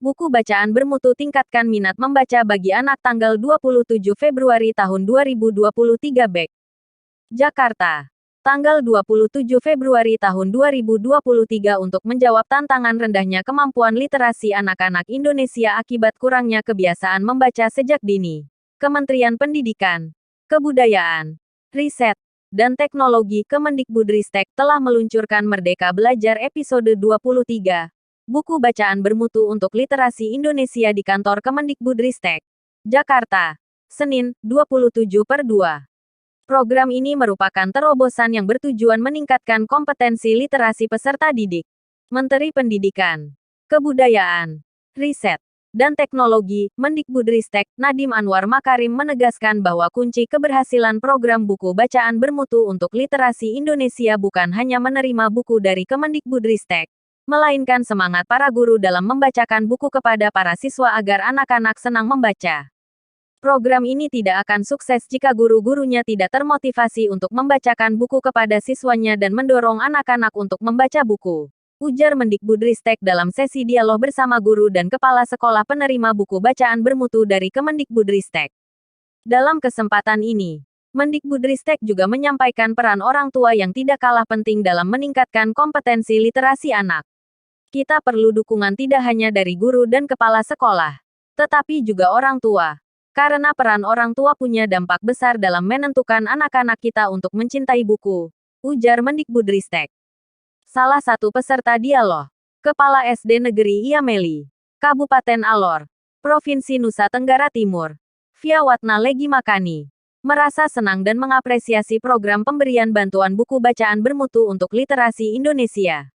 Buku bacaan bermutu tingkatkan minat membaca bagi anak tanggal 27 Februari tahun 2023 Bek. Jakarta. Tanggal 27 Februari tahun 2023 untuk menjawab tantangan rendahnya kemampuan literasi anak-anak Indonesia akibat kurangnya kebiasaan membaca sejak dini. Kementerian Pendidikan, Kebudayaan, Riset, dan Teknologi Kemendikbudristek telah meluncurkan Merdeka Belajar episode 23. Buku bacaan bermutu untuk literasi Indonesia di kantor Kemendikbudristek. Jakarta. Senin, 27/2. Program ini merupakan terobosan yang bertujuan meningkatkan kompetensi literasi peserta didik. Menteri Pendidikan, Kebudayaan, Riset, dan Teknologi, Mendikbudristek, Nadiem Anwar Makarim menegaskan bahwa kunci keberhasilan program buku bacaan bermutu untuk literasi Indonesia bukan hanya menerima buku dari Kemendikbudristek, melainkan semangat para guru dalam membacakan buku kepada para siswa agar anak-anak senang membaca. Program ini tidak akan sukses jika guru-gurunya tidak termotivasi untuk membacakan buku kepada siswanya dan mendorong anak-anak untuk membaca buku, ujar Mendikbudristek dalam sesi dialog bersama guru dan kepala sekolah penerima buku bacaan bermutu dari Kemendikbudristek. Dalam kesempatan ini, Mendikbudristek juga menyampaikan peran orang tua yang tidak kalah penting dalam meningkatkan kompetensi literasi anak. Kita perlu dukungan tidak hanya dari guru dan kepala sekolah, tetapi juga orang tua. Karena peran orang tua punya dampak besar dalam menentukan anak-anak kita untuk mencintai buku, ujar Mendikbudristek. Salah satu peserta dialog, Kepala SD Negeri Iameli, Kabupaten Alor, Provinsi Nusa Tenggara Timur, Fiawatna Legi Makani, merasa senang dan mengapresiasi program pemberian bantuan buku bacaan bermutu untuk literasi Indonesia.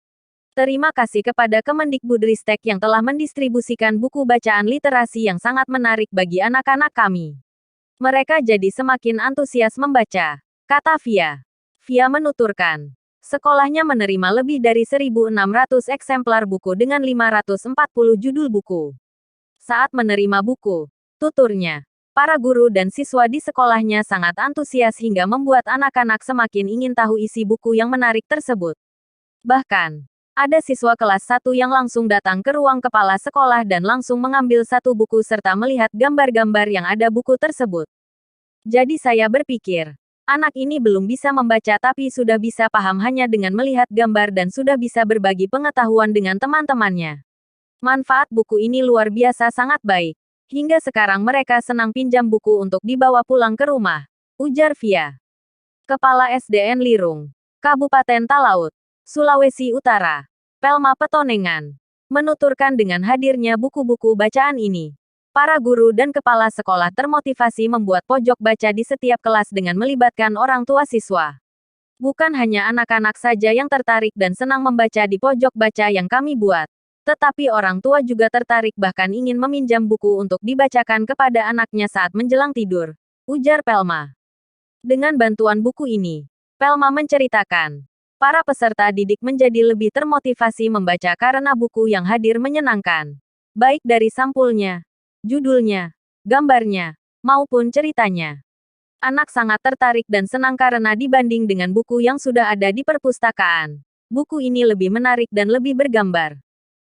Terima kasih kepada Kemendikbudristek yang telah mendistribusikan buku bacaan literasi yang sangat menarik bagi anak-anak kami. Mereka jadi semakin antusias membaca, kata Via. Via menuturkan, sekolahnya menerima lebih dari 1.600 eksemplar buku dengan 540 judul buku. Saat menerima buku, tuturnya, para guru dan siswa di sekolahnya sangat antusias hingga membuat anak-anak semakin ingin tahu isi buku yang menarik tersebut. Bahkan, ada siswa kelas 1 yang langsung datang ke ruang kepala sekolah dan langsung mengambil satu buku serta melihat gambar-gambar yang ada buku tersebut. Jadi saya berpikir, anak ini belum bisa membaca tapi sudah bisa paham hanya dengan melihat gambar dan sudah bisa berbagi pengetahuan dengan teman-temannya. Manfaat buku ini luar biasa sangat baik. Hingga sekarang mereka senang pinjam buku untuk dibawa pulang ke rumah, ujar Via. Kepala SDN Lirung, Kabupaten Talaut, Sulawesi Utara, Pelma Petonengan, menuturkan dengan hadirnya buku-buku bacaan ini, para guru dan kepala sekolah termotivasi membuat pojok baca di setiap kelas dengan melibatkan orang tua siswa. Bukan hanya anak-anak saja yang tertarik dan senang membaca di pojok baca yang kami buat, tetapi orang tua juga tertarik bahkan ingin meminjam buku untuk dibacakan kepada anaknya saat menjelang tidur, ujar Pelma. Dengan bantuan buku ini, Pelma menceritakan, para peserta didik menjadi lebih termotivasi membaca karena buku yang hadir menyenangkan. Baik dari sampulnya, judulnya, gambarnya, maupun ceritanya. Anak sangat tertarik dan senang karena dibanding dengan buku yang sudah ada di perpustakaan, buku ini lebih menarik dan lebih bergambar.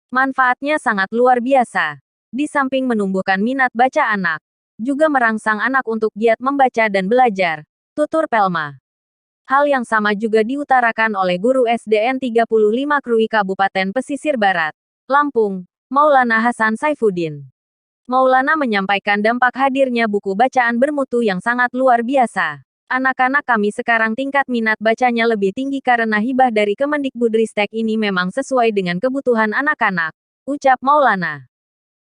Manfaatnya sangat luar biasa. Di samping menumbuhkan minat baca anak, juga merangsang anak untuk giat membaca dan belajar, tutur Pelma. Hal yang sama juga diutarakan oleh guru SDN 35 Krui Kabupaten Pesisir Barat, Lampung, Maulana Hasan Saifuddin. Maulana menyampaikan dampak hadirnya buku bacaan bermutu yang sangat luar biasa. Anak-anak kami sekarang tingkat minat bacanya lebih tinggi karena hibah dari Kemendikbudristek ini memang sesuai dengan kebutuhan anak-anak, ucap Maulana.